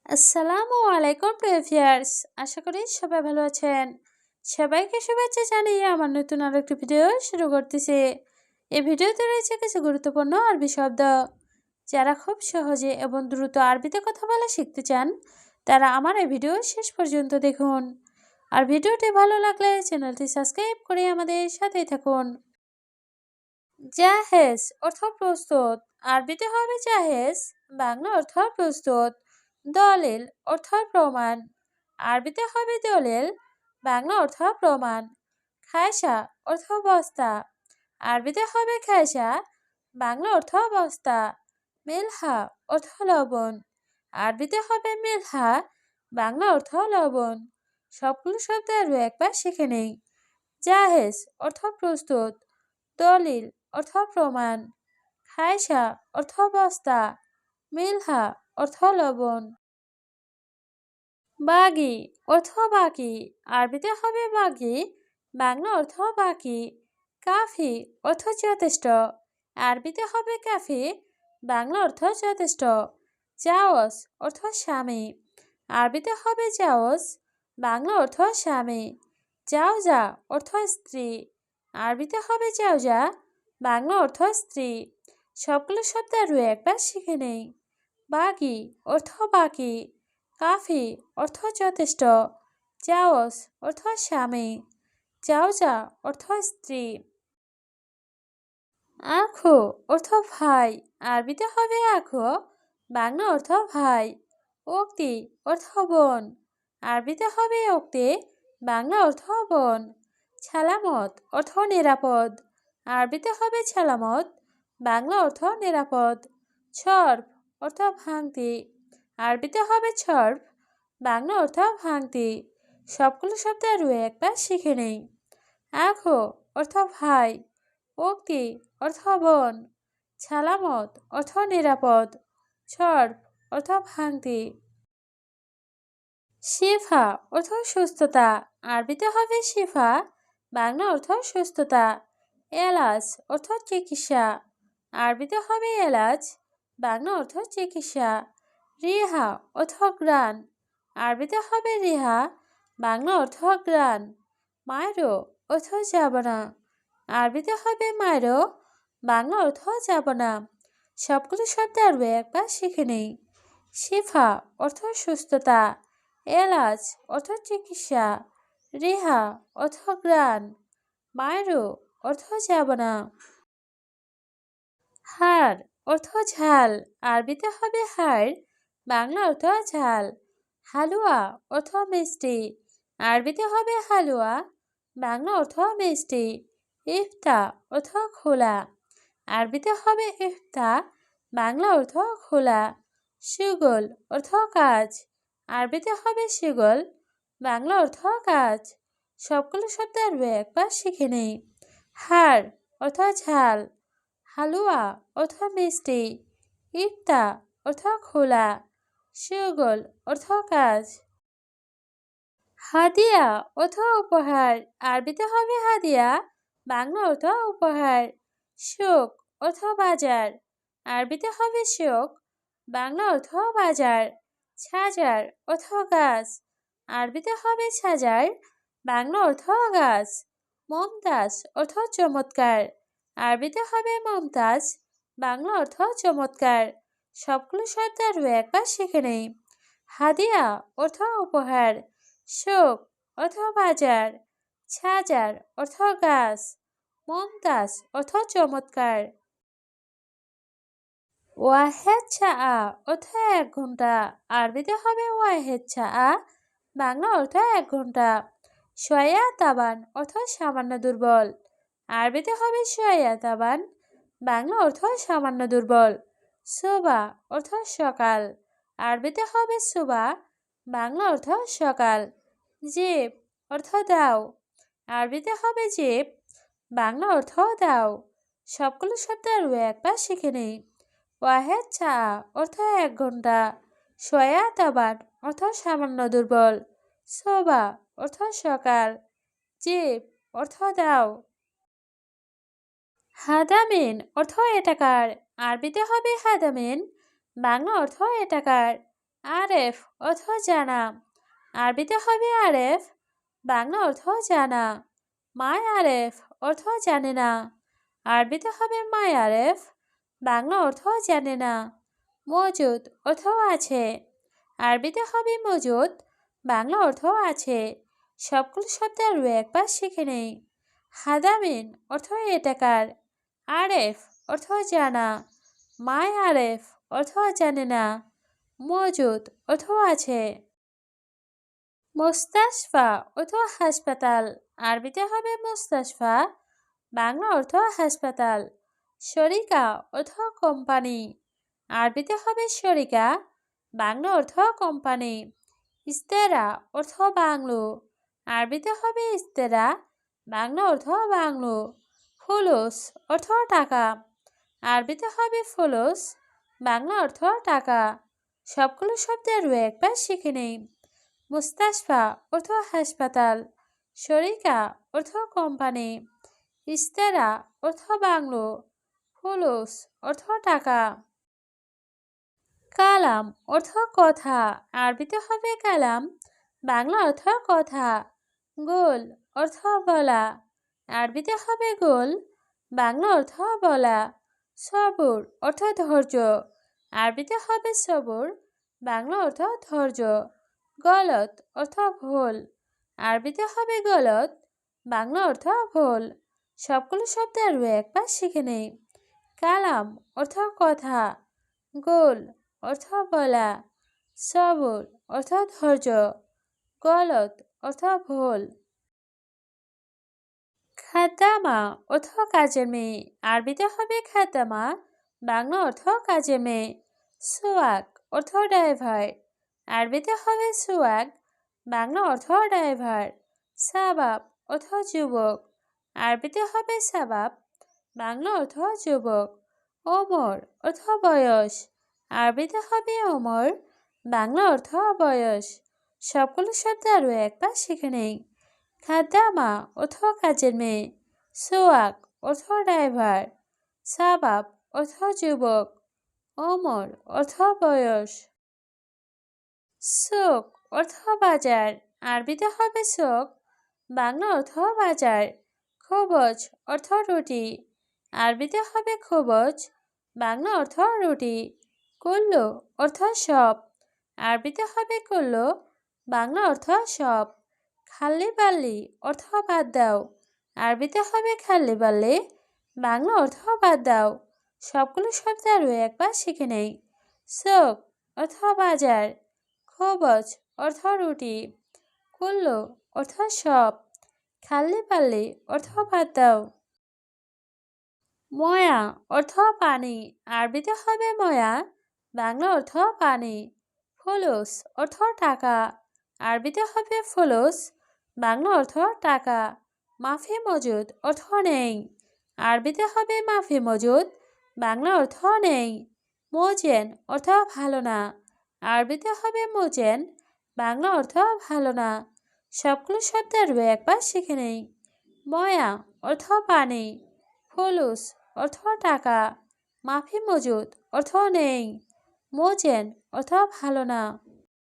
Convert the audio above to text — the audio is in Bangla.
আসসালামু আলাইকুম প্রিয় ভিউয়ার্স, আশা করি সবাই ভালো আছেন। সবাইকে শুভেচ্ছা জানিয়ে আমার নতুন আরেকটি ভিডিও শুরু করতেছি। এই ভিডিওতে রয়েছে কিছু গুরুত্বপূর্ণ আরবি শব্দ। যারা খুব সহজে এবং দ্রুত আরবিতে কথা বলা শিখতে চান, তারা আমার এই ভিডিও শেষ পর্যন্ত দেখুন। আর ভিডিওটি ভালো লাগলে চ্যানেলটি সাবস্ক্রাইব করে আমাদের সাথেই থাকুন। জাহেজ অর্থ প্রস্তুত। আরবিতে হবে জাহেজ, বাংলা অর্থ প্রস্তুত। দলিল অর্থ প্রমাণ। আরবিতে হবে দলিল, বাংলা অর্থ প্রমাণ। খায়সা অর্থ বস্তা। আরবিতে হবে খায়সা, বাংলা অর্থ বস্তা। মিলহা অর্থ লবণ। আরবিতে হবে মিলহা, বাংলা অর্থ লবণ। সবগুলো শব্দ আরও একবার শিখে নেই। জাহেজ অর্থ প্রস্তুত। দলিল অর্থ প্রমাণ। খায়সা অর্থ বস্তা। মিলহা অর্থ লবণ। বাগি অর্থ বাকি। আরবিতে হবে বাগি, বাংলা অর্থ বাকি। কাফি অর্থ যথেষ্ট। আরবিতে হবে কাফি, বাংলা অর্থ যথেষ্ট। জাওজ অর্থ স্বামী। আরবিতে হবে জাওজ, বাংলা অর্থ স্বামী। জাওজা অর্থ স্ত্রী। আরবিতে হবে জাওজা, বাংলা অর্থ স্ত্রী। সবগুলো শব্দ আরও একবার শিখে নেই। বাগি অর্থ বাকি। কাফি অর্থ যথেষ্ট। জাওজ অর্থ স্বামী। জাওজা অর্থ স্ত্রী। আখো অর্থ ভাই। আরবিতে হবে আখো, বাংলা অর্থ ভাই। উক্তি অর্থ বোন। আরবিতে হবে উক্তি, বাংলা অর্থ বোন। ছালামত অর্থ নিরাপদ। আরবিতে হবে ছালামত, বাংলা অর্থ নিরাপদ। সর্প অর্থ ভাঙতি। আরবিতে হবে সর্প, বাংলা অর্থ ভাঙতি। সবগুলো শব্দ আরও একবার শিখে নেই। আখো অর্থ ভাই। উক্তি অর্থ বোন। ছালামত অর্থ নিরাপদ। সর্প অর্থ ভাঙতি। শিফা অর্থ সুস্থতা। আরবিতে হবে শিফা, বাংলা অর্থ সুস্থতা। এলাচ অর্থ চিকিৎসা। আরবিতে হবে এলাচ, বাংলা অর্থ চিকিৎসা। রিহা অর্থ গ্রান। আরবিতে হবে রিহা, বাংলা অর্থ গ্রান। মায়রো অর্থ যাব না। আরবিতে হবে মায়রো, বাংলা অর্থ যাব না। সবগুলো শব্দ আরও একবার শিখে নেই। শিফা অর্থ সুস্থতা। এলাচ অর্থ চিকিৎসা। রিহা অর্থ গ্রান। মায়রো অর্থ যাব না। হাড় অর্থ ঝাল। আরবিতে হবে হাড়, বাংলা অর্থ ঝাল। হালুয়া অর্থ মিষ্টি। আরবিতে হবে হালুয়া, বাংলা অর্থ মিষ্টি। ইফতা অর্থ খোলা। আরবিতে হবে ইফতা, বাংলা অর্থ খোলা। সুগল অর্থ কাজ। আরবিতে হবে সুগল, বাংলা অর্থ কাজ। সবগুলো শব্দ আরও একবার শিখে নেই। হাড় অর্থ ঝাল। হালুয়া অর্থ মিষ্টি। ইফতা অর্থ খোলা। সুগল অর্থ কাজ। হাদিয়া অর্থ উপহার। আরবিতে হবে হাদিয়া, বাংলা অর্থ উপহার। শোক অর্থ বাজার। আরবিতে হবে শোক, বাংলা অর্থ বাজার। ছাজার অর্থ গাছ। আরবিতে হবে ছাজার, বাংলা অর্থ গাছ। মমতাজ অর্থ চমৎকার। আরবিতে হবে মমতাজ, বাংলা অর্থ চমৎকার। সবগুলো শব্দ আরও একবার শিখে নেই। হাদিয়া অর্থ উপহার। শোক অর্থ বাজার। ছাজার অর্থ গাছ। মমতাজ অর্থ চমৎকার। ওয়াহেদ চা অর্থ 1 ঘন্টা। আরবিতে হবে ওয়াহেদ চা, বাংলা অর্থ 1 ঘন্টা। শয়া তাবান অর্থ সামান্য দুর্বল। আরবিতে হবে শয়া তাবান, বাংলা অর্থ সামান্য দুর্বল। সুবা অর্থ সকাল। আরবিতে হবে সুবা, বাংলা অর্থ সকাল। জিব অর্থ দাও। আরবিতে হবে জিব, বাংলা অর্থ দাও। সবগুলো শব্দ আরও একবার শিখে নেই। ওয়াহেদ চা অর্থ 1 ঘন্টা। শয়া তাবান অর্থ সামান্য দুর্বল। সোবা অর্থ সকাল। জিব অর্থ দাও। হাদামিন অর্থ এটাকার। আরবিতে হবে হাদামিন, বাংলা অর্থ এটাকার। আরেফ অর্থ জানা, আরবিতে হবে আরেফ, বাংলা অর্থ জানা। মায় আরেফ অর্থ জানে না, আরবিতে হবে মায় আরেফ, বাংলা অর্থ জানে না। মজুদ অর্থ আছে, আরবিতে হবে মজুদ, বাংলা অর্থ আছে। সবগুলো শব্দ আরও একবার শিখে নেই। হাদামিন অর্থ এটাকার, আরেফ অর্থ জানা, মায় আরেফ অর্থ জানে না, মজুদ অর্থ আছে। মুস্তাশফা অর্থ হাসপাতাল, আরবিতে হবে মুস্তাশফা, বাংলা অর্থ হাসপাতাল। শরিকা অর্থ কোম্পানি, আরবিতে হবে শরিকা, বাংলা অর্থ কোম্পানি। ইস্তেরা অর্থ বাংলো, আরবিতে হবে ইস্তেরা, বাংলা অর্থ বাংলো। ফুলুস অর্থ টাকা, আরবিতে হবে ফুলুস, বাংলা অর্থ টাকা। সবগুলো শব্দের একবার শিখে নেই। মুস্তাশফা অর্থ হাসপাতাল, শরিকা অর্থ কোম্পানি, ইস্তেরা অর্থ বাংলো, ফুলুস অর্থ টাকা। কালাম অর্থ কথা, আরবিতে হবে কালাম, বাংলা অর্থ কথা। গোল অর্থ বলা, আরবিতে হবে গোল, বাংলা অর্থ বলা। সবুর অর্থ ধৈর্য, আরবিতে হবে সবুর, বাংলা অর্থ ধৈর্য। গলত অর্থ ভুল, আরবিতে হবে গলত, বাংলা অর্থ ভুল। সবগুলো শব্দ আরও একবার শিখে নেই। কালাম অর্থ কথা, গোল অর্থ বলা, সবুর অর্থ ধৈর্য, গলত অর্থ ভুল। খাদ্দামা অর্থ কাজের মেয়ে, আরবিতে হবে খাদ্দামা, বাংলা অর্থ কাজের মেয়ে। সুয়াক অর্থ ড্রাইভার, আরবিতে হবে সুয়াক, বাংলা অর্থ ড্রাইভার। সাবাব অর্থ যুবক, আরবিতে হবে সাবাব, বাংলা অর্থ যুবক। ওমর অর্থ বয়স, আরবিতে হবে ওমর, বাংলা অর্থ বয়স। সবগুলো শব্দ আরও একবার শিখে নেই। খাদ্দামা অর্থ কাজের মেয়ে, সোয়াক অর্থ ড্রাইভার, সাবাব অর্থ যুবক, ওমর অর্থ বয়স। শোক অর্থ বাজার, আরবিতে হবে শোক, বাংলা অর্থ বাজার। খবজ অর্থ রুটি, আরবিতে হবে খবজ, বাংলা অর্থ রুটি। কুল্লু অর্থ সব, আরবিতে হবে কুল্লু, বাংলা অর্থ সব। খাল্লি বাল্লি অর্থ বাদ দাও, আরবিতে হবে খাল্লি বাল্লি, বাংলা অর্থ বাদ দাও। সবগুলো শব্দ আরও একবার শিখে নেই। শোক অর্থ বাজার, খবজ অর্থ রুটি, কুল্লু অর্থ সব, খাল্লি বাল্লি অর্থ বাদ দাও। ময়া অর্থ পানি, আরবিতে হবে ময়া, বাংলা অর্থ পানি। ফুলুস অর্থ টাকা, আরবিতে হবে ফুলুস, বাংলা অর্থ টাকা। মাফি মজুদ অর্থ নেই, আরবিতে হবে মাফি মজুদ, বাংলা অর্থ নেই। মোজেন অর্থ ভালো না, আরবিতে হবে মোজেন, বাংলা অর্থ ভালো না। সবগুলো শব্দের একবার শিখে নেই। ময়া অর্থ পানি, ফুলুস অর্থ টাকা, মাফি মজুদ অর্থ নেই, মোজেন অর্থ ভালো না।